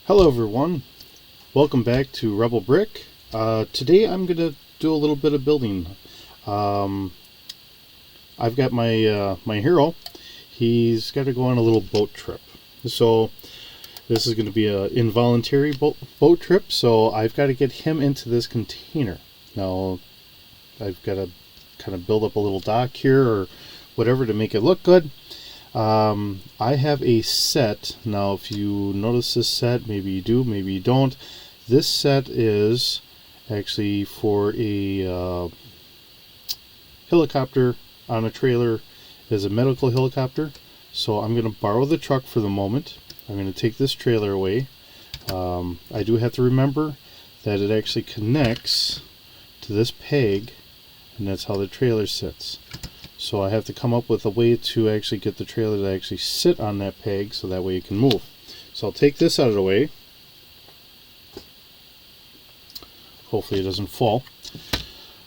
Hello everyone, welcome back to Rebel Brick. Today I'm going to do a little bit of building. I've got my hero. He's got to go on a little boat trip. So this is going to be an involuntary boat trip, so I've got to get him into this container. Now I've got to kind of build up a little dock here or whatever to make it look good. I have a set. Now if you notice this set, maybe you do, maybe you don't. This set is actually for a helicopter on a trailer. Is a medical helicopter. So I'm going to borrow the truck for the moment. I'm going to take this trailer away. I do have to remember that it actually connects to this peg, and that's how the trailer sits. So I have to come up with a way to actually get the trailer to actually sit on that peg so that way it can move. So I'll take this out of the way. Hopefully it doesn't fall.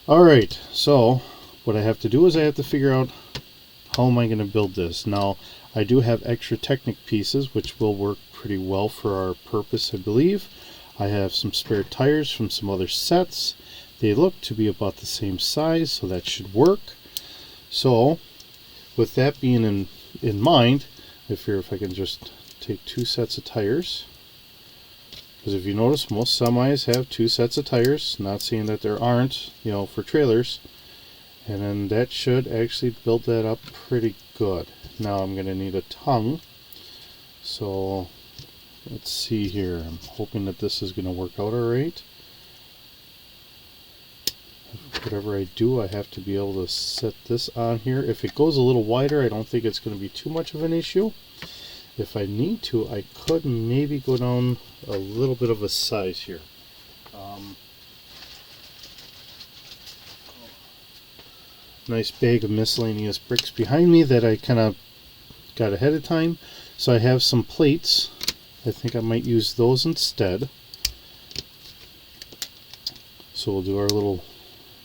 Alright, so what I have to do is I have to figure out how am I going to build this. Now I do have extra Technic pieces which will work pretty well for our purpose, I believe. I have some spare tires from some other sets. They look to be about the same size, so that should work. So, with that being in mind, I figure if I can just take two sets of tires, because if you notice, most semis have two sets of tires, not saying that there aren't, you know, for trailers, and then that should actually build that up pretty good. Now I'm going to need a tongue, so let's see here. I'm hoping that this is going to work out alright. Whatever I do, I have to be able to set this on here. If it goes a little wider, I don't think it's going to be too much of an issue. If I need to, I could maybe go down a little bit of a size here. Nice bag of miscellaneous bricks behind me that I kind of got ahead of time. So I have some plates. I think I might use those instead. So we'll do our little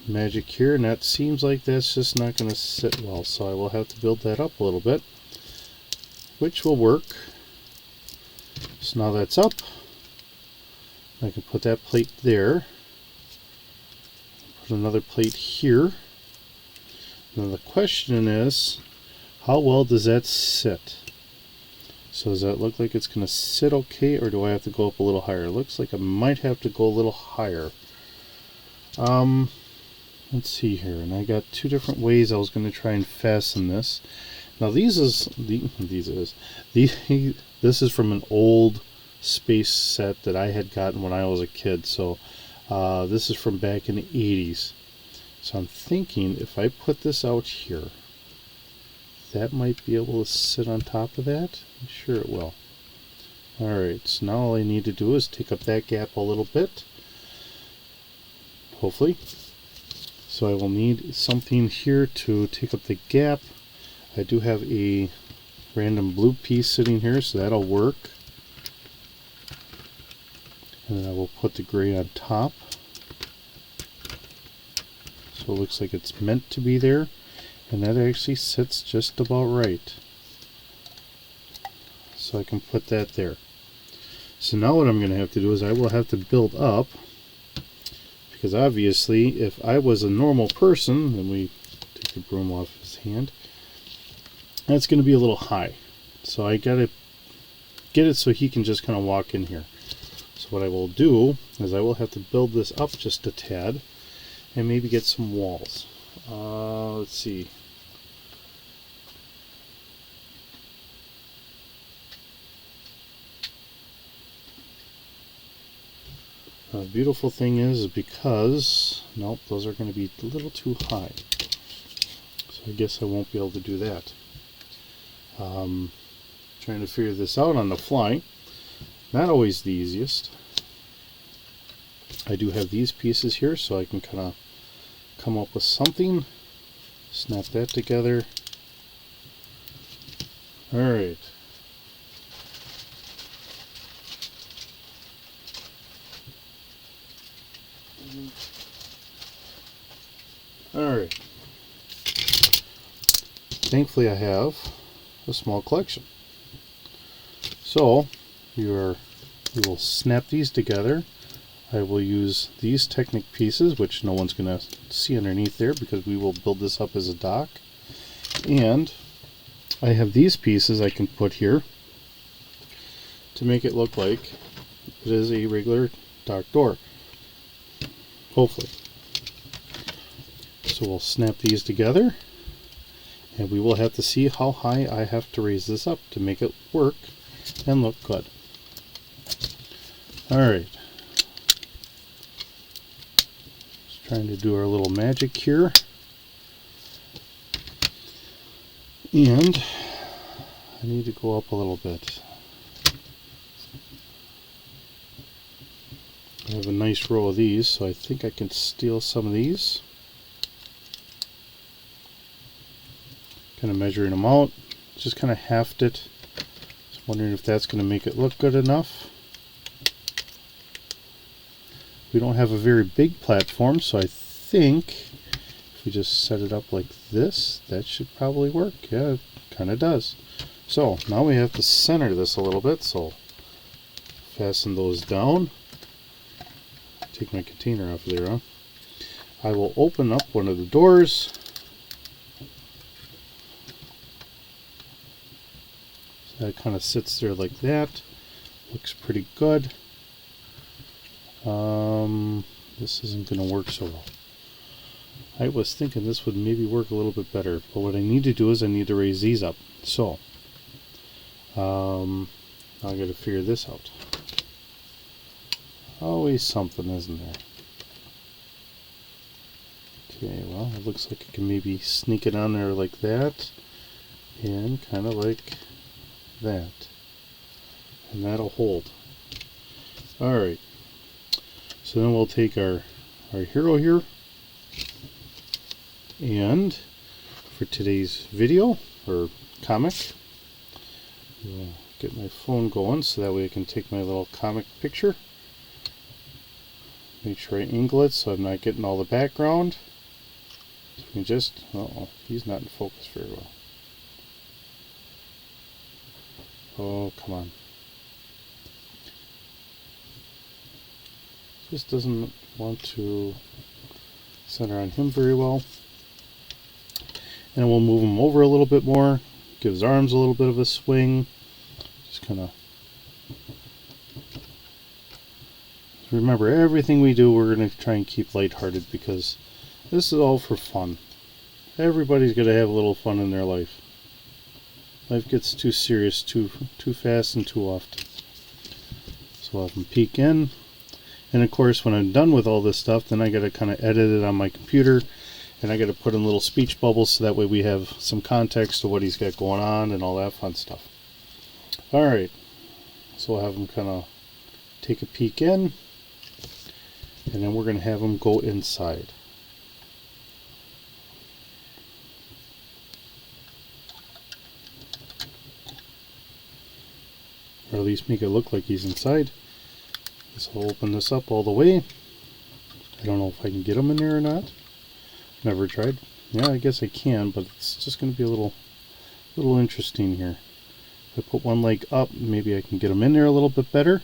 magic here, and that seems like that's just not going to sit well, so I will have to build that up a little bit, which will work. So now that's up, I can put that plate there, put another plate here. Now the question is, how well does that sit? So does that look like it's going to sit okay, or do I have to go up a little higher? It looks like I might have to go a little higher. Let's see here, and I got two different ways I was going to try and fasten this. Now this is from an old space set that I had gotten when I was a kid. So this is from back in the 80s. So I'm thinking if I put this out here, that might be able to sit on top of that. I'm sure it will. Alright, so now all I need to do is take up that gap a little bit. Hopefully. So I will need something here to take up the gap. I do have a random blue piece sitting here, so that'll work. And then I will put the gray on top. So it looks like it's meant to be there. And that actually sits just about right. So I can put that there. So now what I'm going to have to do is I will have to build up. Because obviously, if I was a normal person, and we take the broom off his hand, that's going to be a little high. So I got to get it so he can just kind of walk in here. So what I will do is I will have to build this up just a tad, and maybe get some walls. Let's see. The beautiful thing is because, nope, those are going to be a little too high. So I guess I won't be able to do that. Trying to figure this out on the fly. Not always the easiest. I do have these pieces here, so I can kind of come up with something. Snap that together. Alright. Alright. Thankfully I have a small collection. So, your We will snap these together. I will use these Technic pieces, which no one's going to see underneath there because we will build this up as a dock. And I have these pieces I can put here to make it look like it is a regular dock door, hopefully. So we'll snap these together, and we will have to see how high I have to raise this up to make it work and look good. Alright, just trying to do our little magic here. And I need to go up a little bit. I have a nice row of these, so I think I can steal some of these. Kind of measuring them out. Just kind of halved it. Just wondering if that's going to make it look good enough. We don't have a very big platform, so I think if we just set it up like this, that should probably work. Yeah, it kind of does. So now we have to center this a little bit, so fasten those down. Take my container off there, huh? I will open up one of the doors. So that kind of sits there like that. Looks pretty good. This isn't going to work so well. I was thinking this would maybe work a little bit better, but what I need to do is I need to raise these up. So, I got to figure this out. Always something, isn't there? Okay, well, it looks like I can maybe sneak it on there like that, and kind of like that, and that'll hold. Alright, so then we'll take our hero here, and for today's video, or comic, I'll get my phone going so that way I can take my little comic picture. Make sure I angle it so I'm not getting all the background. So we can just, uh-oh, he's not in focus very well. Oh, come on. Just doesn't want to center on him very well. And we'll move him over a little bit more, give his arms a little bit of a swing. Just kind of remember, everything we do, we're going to try and keep lighthearted because this is all for fun. Everybody's going to have a little fun in their life. Life gets too serious too fast and too often. So I'll have them peek in. And of course, when I'm done with all this stuff, then I got to kind of edit it on my computer. And I got to put in little speech bubbles so that way we have some context to what he's got going on and all that fun stuff. Alright, so we'll have him kind of take a peek in. And then we're going to have them go inside. Or at least make it look like he's inside. So I'll open this up all the way. I don't know if I can get him in there or not. Never tried. Yeah, I guess I can, but it's just going to be a little interesting here. If I put one leg up, maybe I can get him in there a little bit better.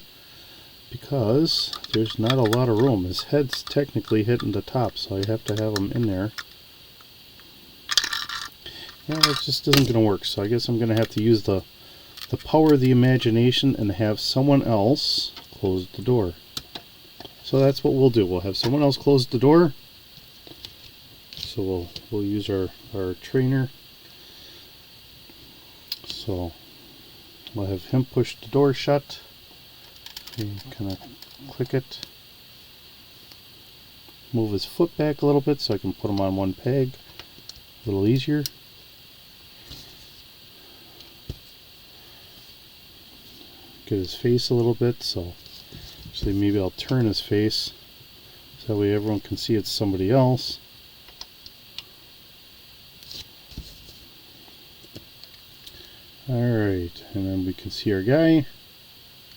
Because there's not a lot of room. His head's technically hitting the top, so I have to have him in there. Yeah, it just isn't going to work, so I guess I'm going to have to use the power of the imagination and have someone else close the door. So that's what we'll do. We'll have someone else close the door. So we'll use our trainer. So we'll have him push the door shut. And kind of click it. Move his foot back a little bit so I can put him on one peg a little easier. Get his face a little bit, so actually maybe I'll turn his face so that way everyone can see it's somebody else. Alright, and then we can see our guy.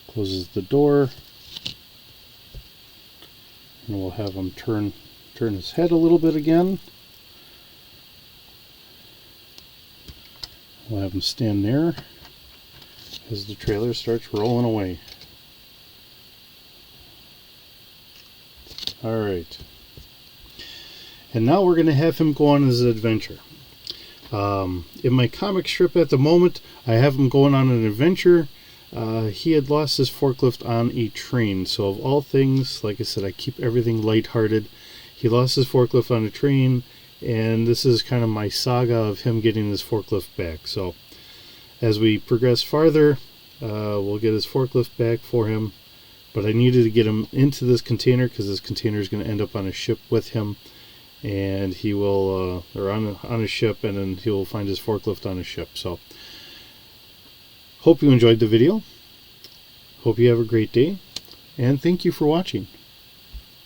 Closes the door, and we'll have him turn his head a little bit again. We'll have him stand there as the trailer starts rolling away. Alright. And now we're going to have him go on his adventure. In my comic strip at the moment, I have him going on an adventure. He had lost his forklift on a train. So of all things, like I said, I keep everything lighthearted. He lost his forklift on a train, and this is kind of my saga of him getting his forklift back. So as we progress farther, we'll get his forklift back for him. But I needed to get him into this container because this container is going to end up on a ship with him. And he will, or on a ship, and then he will find his forklift on a ship. So, hope you enjoyed the video. Hope you have a great day, and thank you for watching.